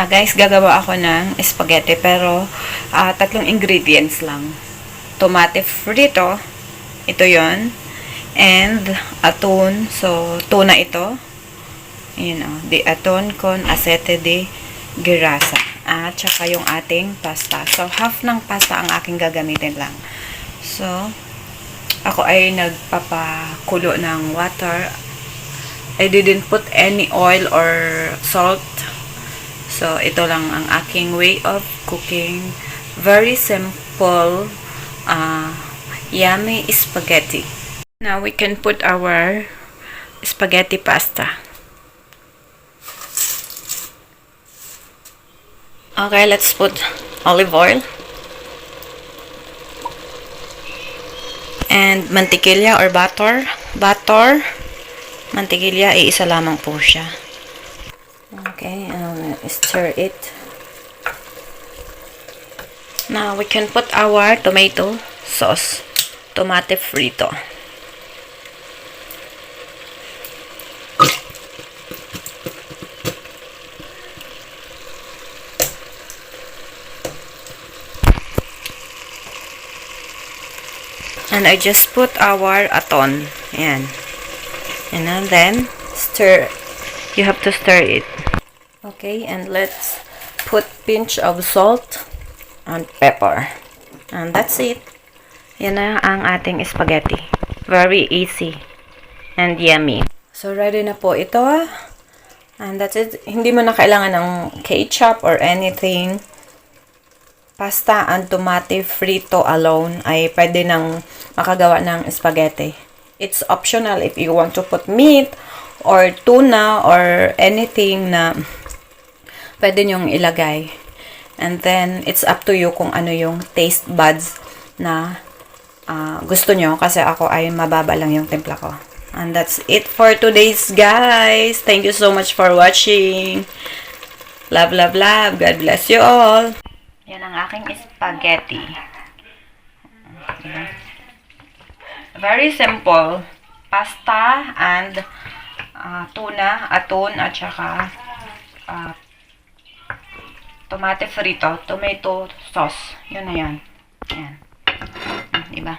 Guys, gagawa ako ng spaghetti pero tatlong ingredients lang. Tomate frito, ito yon, and aton, so tuna ito. Ayan o, di aton con aceite de grasa. At saka yung ating pasta. So, half ng pasta ang aking gagamitin lang. So, ako ay nagpapakulo ng water. I didn't put any oil or salt. So, ito lang ang aking way of cooking. Very simple, yummy spaghetti. Now, we can put our spaghetti pasta. Okay, let's put olive oil. And mantikilya or butter. Mantikilya, iisa lamang po siya. Okay, stir it. Now, we can put our tomato sauce. Tomate frito. And I just put our aton. Ayan. And then, stir. You have to stir it. Okay, and let's put pinch of salt and pepper. And that's it. Yan na ang ating spaghetti. Very easy and yummy. So, ready na po ito. And that's it. Hindi mo na kailangan ng ketchup or anything. Pasta and tomate frito alone ay pwede nang makagawa ng spaghetti. It's optional if you want to put meat or tuna or anything na pwede nyong ilagay. And then, it's up to you kung ano yung taste buds na gusto nyo. Kasi ako ay mababa lang yung timpla ko. And that's it for today's, guys. Thank you so much for watching. Love, love, love. God bless you all. Yan ang aking spaghetti. Very simple. Pasta and tuna, aton, at saka tomate frito, tomato sauce. Yun na yan. Ayan. Diba?